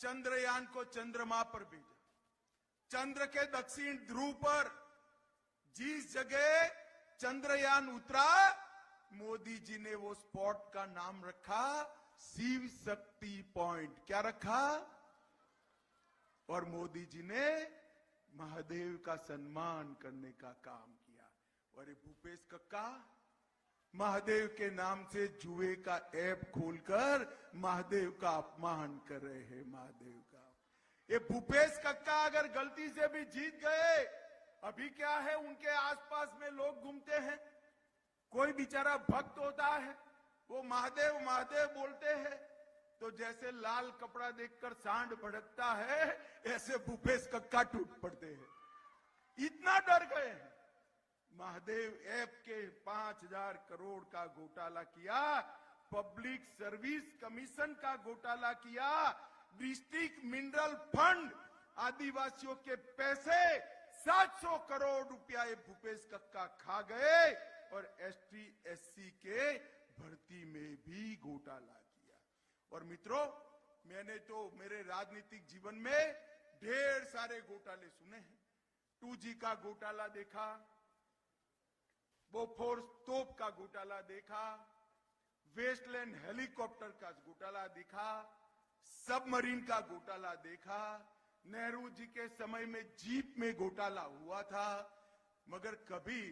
चंद्रयान को चंद्रमा पर भेजा, चंद्र के दक्षिण ध्रुव पर जिस जगह चंद्रयान उतरा, मोदी जी ने वो स्पॉट का नाम रखा शिव शक्ति पॉइंट। क्या रखा? और मोदी जी ने महादेव का सम्मान करने का काम किया। और ये भूपेश कक्का महादेव के नाम से जुए का ऐप खोलकर महादेव का अपमान कर रहे हैं। महादेव का ये भूपेश कक्का अगर गलती से भी जीत गए, अभी क्या है, उनके आसपास में लोग घूमते हैं, कोई बेचारा भक्त होता है, वो महादेव महादेव बोलते हैं, तो जैसे लाल कपड़ा देखकर सांड भड़कता है, ऐसे भूपेश कक्का टूट पड़ते हैं। इतना डर गए हैं। महादेव ऐप के 5,000 करोड़ का घोटाला किया, पब्लिक सर्विस कमीशन का घोटाला किया, डिस्ट्रिक्ट मिनरल फंड आदिवासियों के पैसे 700 करोड़ रुपया ये भूपेश कक्का खा गए, और एसटी एससी के भर्ती में भी घोटाला किया। और मित्रों, मैंने तो मेरे राजनीतिक जीवन में ढेर सारे घोटाले सुने हैं। 2G का घोटाला देखा, बोफोर्स तोप का घोटाला देखा, वेस्टलैंड हेलीकॉप्टर का घोटाला देखा, सबमरीन का घोटाला देखा, नेहरू जी के समय में जीप में घोटाला हुआ था, मगर कभी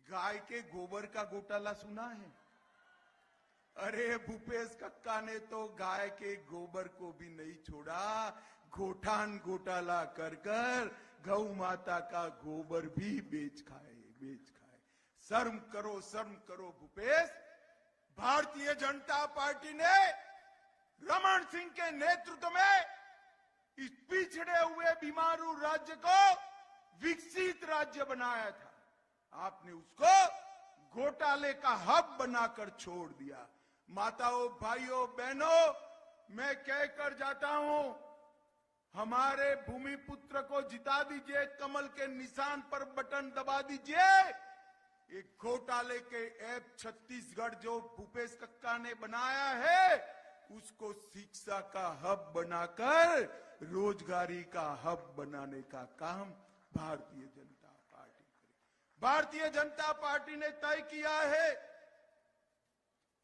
गाय के गोबर का घोटाला सुना है? अरे भूपेश कक्का ने तो गाय के गोबर को भी नहीं छोड़ा, गोठान घोटाला कर कर गौ माता का गोबर भी बेच खाए। शर्म करो भूपेश। भारतीय जनता पार्टी ने रमन सिंह के नेतृत्व में इस पिछड़े हुए बीमारू राज्य को विकसित राज्य बनाया था। आपने उसको घोटाले का हब बनाकर छोड़ दिया। माताओं, भाइयों, बहनों, मैं कहकर जाता हूं, हमारे भूमिपुत्र को जिता दीजिए, कमल के निशान पर बटन दबा दीजिए। एक घोटाले के ऐप छत्तीसगढ़ जो भूपेश कक्का ने बनाया है, उसको शिक्षा का हब बनाकर रोजगारी का हब बनाने का काम भारतीय जनता पार्टी करेगी। भारतीय जनता पार्टी ने तय किया है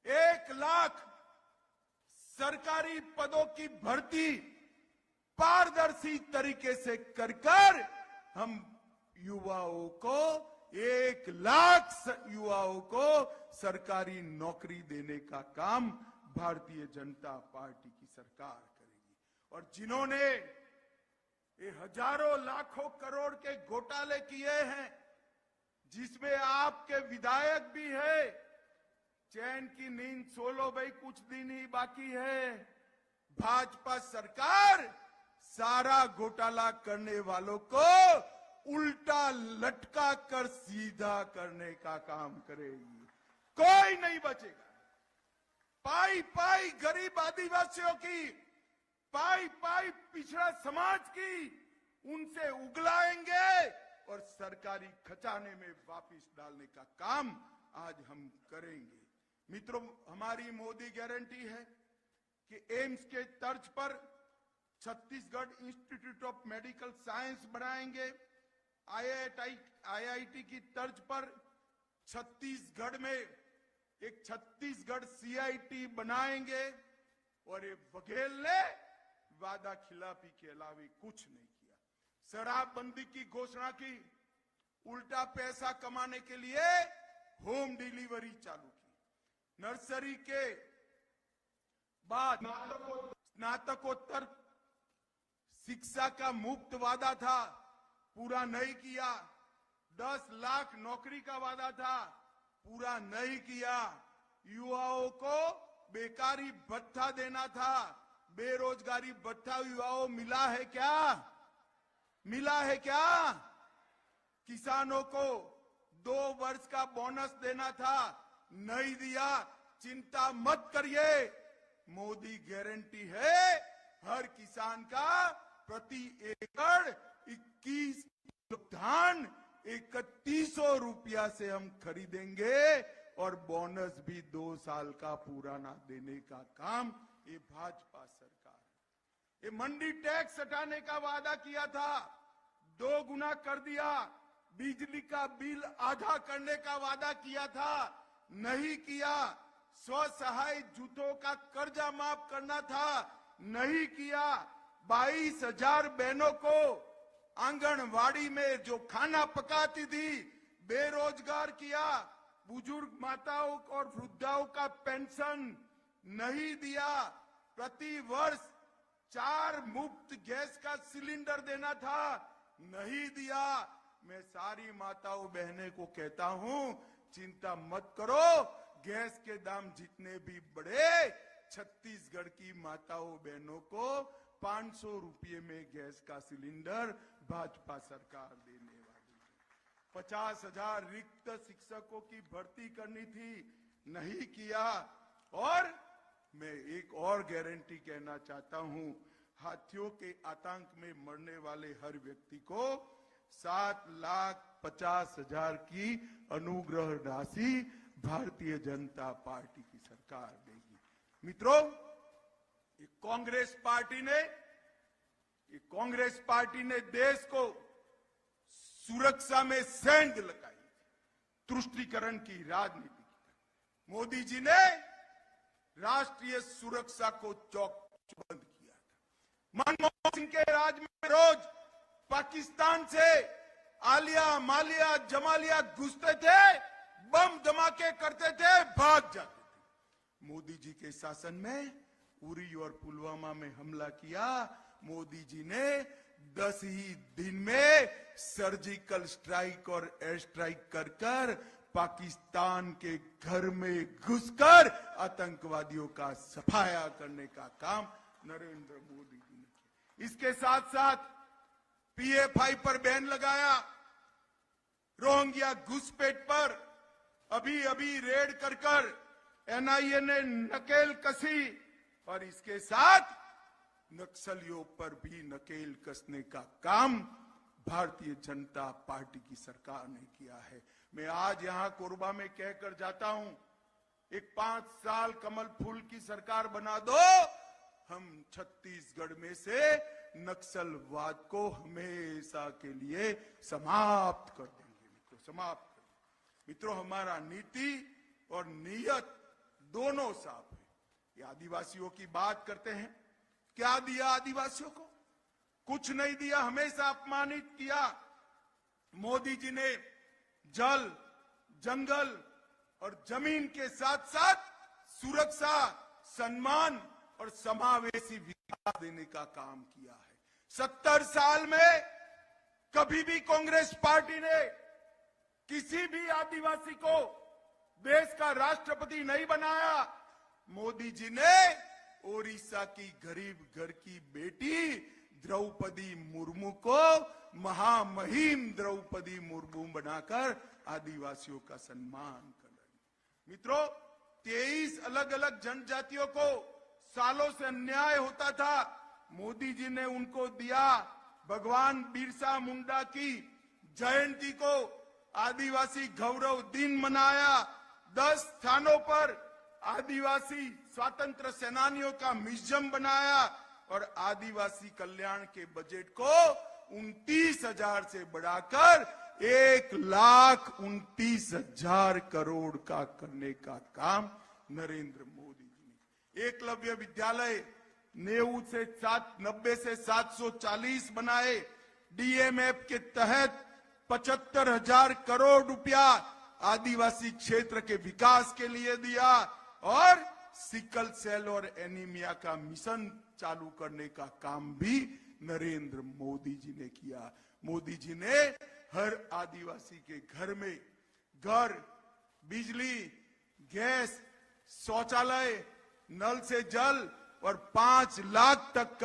1 लाख सरकारी पदों की भर्ती पारदर्शी तरीके से कर हम युवाओं को 1 लाख युवाओं को सरकारी नौकरी देने का काम भारतीय जनता पार्टी की सरकार करेगी। और जिन्होंने ये हजारों लाखों करोड़ के घोटाले किए हैं, जिसमें आपके विधायक भी है, चैन की नींद सो लो भाई, कुछ दिन ही बाकी है। भाजपा सरकार सारा घोटाला करने वालों को उल्टा लटका कर सीधा करने का काम करेगी। कोई नहीं बचेगा। पाई पाई गरीब आदिवासियों की, पाई पाई पिछड़ा समाज की, उनसे उगलाएंगे और सरकारी खजाने में वापस डालने का काम आज हम करेंगे। मित्रों, हमारी मोदी गारंटी है कि एम्स के तर्ज पर Chhattisgarh institute of medical science बनाएंगे। आईआईटी की तर्ज पर छत्तीसगढ़ में एक छत्तीसगढ़ सीआईटी बनाएंगे। और ये बघेल ने वादा खिलाफी के अलावे कुछ नहीं किया। शराबबंदी की घोषणा की, उल्टा पैसा कमाने के लिए होम डिलीवरी चालू की। नर्सरी के बाद स्नातकोत्तर शिक्षा का मुफ्त वादा था, पूरा नहीं किया। 10 लाख नौकरी का वादा था, पूरा नहीं किया। युवाओं को बेकारी भत्ता देना था, बेरोजगारी भत्ता युवाओं मिला है क्या? मिला है क्या? किसानों को 2 वर्ष का बोनस देना था, नहीं दिया। चिंता मत करिए, मोदी गारंटी है हर किसान का प्रति एकड़ 21 किलो धान 3100 रुपया से हम खरीदेंगे और बोनस भी 2 साल का पुराना देने का काम ये भाजपा सरकार ये मंडी टैक्स हटाने का वादा किया था, 2 गुना कर दिया। बिजली का बिल आधा करने का वादा किया था, नहीं किया। स्व सहाय जुटों का कर्जा माफ करना था, नहीं किया। 22,000 बहनों को आंगनवाड़ी में जो खाना पकाती थी बेरोजगार किया। बुजुर्ग माताओं और वृद्धाओं का पेंशन नहीं दिया। प्रति वर्ष 4 मुफ्त गैस का सिलेंडर देना था, नहीं दिया। मैं सारी माताओं बहनें को कहता हूं, चिंता मत करो, गैस के दाम जितने भी बढ़े, छत्तीसगढ़ की माताओं बहनों को 500 रुपये में गैस का सिलेंडर भाजपा सरकार देने वाली है। 50,000 रिक्त शिक्षकों की भर्ती करनी थी, नहीं किया। और मैं एक और गारंटी कहना चाहता हूं, हाथियों के आतंक में मरने वाले हर व्यक्ति को 7,50,000 की अनुग्रह राशि भारतीय जनता पार्टी की सरकार देगी। मित्रों, ये कांग्रेस पार्टी ने देश को सुरक्षा में सेंध लगाई, तुष्टीकरण की राजनीति की। मोदी जी ने राष्ट्रीय सुरक्षा को चौकबंद किया था। मनमोहन सिंह के राज में रोज पाकिस्तान से आलिया मालिया जमालिया घुसते थे, बम धमाके करते थे, भाग जाते थे। मोदी जी के शासन में उरी और पुलवामा में हमला किया। मोदी जी ने 10 ही दिन में सर्जिकल स्ट्राइक और एयर स्ट्राइक कर पाकिस्तान के घर में घुसकर आतंकवादियों का सफाया करने का काम नरेंद्र मोदी जी ने किया। इसके साथ साथ PFI पर बैन लगाया, रोहिंग्या घुसपैठ पर अभी रेड कर NIA ने नकेल कसी, और इसके साथ नक्सलियों पर भी नकेल कसने का काम भारतीय जनता पार्टी की सरकार ने किया है। मैं आज यहां कोरबा में कहकर जाता हूं, एक 5 साल कमल फूल की सरकार बना दो, हम छत्तीसगढ़ में से नक्सलवाद को हमेशा के लिए समाप्त कर देंगे। मित्रों, समाप्त कर देंगे। मित्रों, हमारा नीति और नीयत दोनों साफ है। ये आदिवासियों की बात करते हैं, क्या दिया आदिवासियों को? कुछ नहीं दिया, हमेशा अपमानित किया। मोदी जी ने जल, जंगल और जमीन के साथ साथ सुरक्षा, सम्मान और समावेशी विकास देने का काम किया है। 70 साल में कभी भी कांग्रेस पार्टी ने किसी भी आदिवासी को देश का राष्ट्रपति नहीं बनाया। मोदी जी ने ओडिशा की गरीब घर की बेटी द्रौपदी मुर्मू को महामहिम द्रौपदी मुर्मू बनाकर आदिवासियों का सम्मान कर रही। मित्रों, 23 अलग अलग जनजातियों को सालों से अन्याय होता था, मोदी जी ने उनको दिया। भगवान बिरसा मुंडा की जयंती को आदिवासी गौरव दिन मनाया। 10 स्थानों पर आदिवासी स्वतंत्र सेनानियों का म्यूजियम बनाया और आदिवासी कल्याण के बजट को 29,000 से बढ़ाकर 1,29,000 करोड़ का करने का काम नरेंद्र मोदी जी ने। एकलव्य विद्यालय 90 से 740 बनाए। DMF के तहत 75,000 करोड़ रुपया आदिवासी क्षेत्र के विकास के लिए दिया और सिकल सेल और एनीमिया का मिशन चालू करने का काम भी नरेंद्र मोदी जी ने किया। मोदी जी ने हर आदिवासी के घर में बिजली, गैस, शौचालय, नल से जल और 5 लाख तक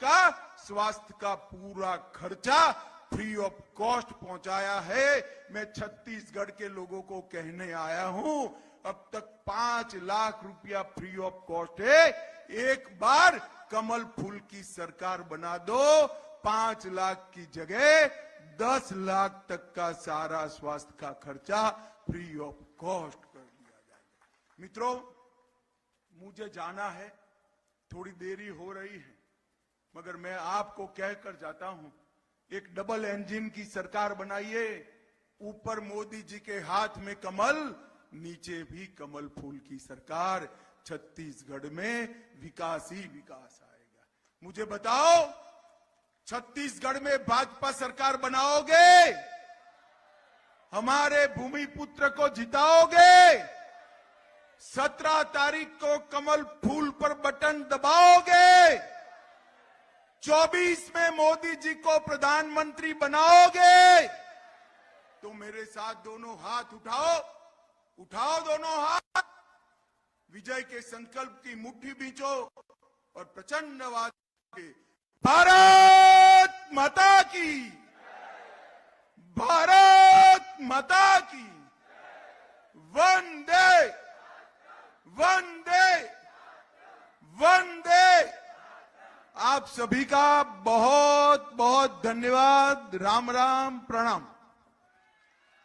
का स्वास्थ्य का पूरा खर्चा फ्री ऑफ कॉस्ट पहुंचाया है। मैं छत्तीसगढ़ के लोगों को कहने आया हूं, अब तक 5 लाख रुपया फ्री ऑफ कॉस्ट है। एक बार कमल फूल की सरकार बना दो, 5 लाख की जगह 10 लाख तक का सारा स्वास्थ्य का खर्चा फ्री ऑफ कॉस्ट कर दिया जाएगा। मित्रों, मुझे जाना है, थोड़ी देरी हो रही है, मगर मैं आपको कहकर जाता हूं, एक डबल इंजन की सरकार बनाइए। ऊपर मोदी जी के हाथ में कमल, नीचे भी कमल फूल की सरकार। छत्तीसगढ़ में विकास ही विकास आएगा। मुझे बताओ, छत्तीसगढ़ में भाजपा सरकार बनाओगे? हमारे भूमिपुत्र को जिताओगे? 17 तारीख को कमल फूल पर बटन दबाओगे? 24 में मोदी जी को प्रधानमंत्री बनाओगे? तो मेरे साथ दोनों हाथ उठाओ, उठाओ दोनों हाथ, विजय के संकल्प की मुट्ठी बींचो और प्रचंड आवाज के भारत माता की, भारत माता की, वंदे वंदे वंदे। आप सभी का बहुत बहुत धन्यवाद। राम राम, प्रणाम।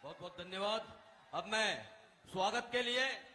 बहुत बहुत धन्यवाद। अब मैं स्वागत के लिए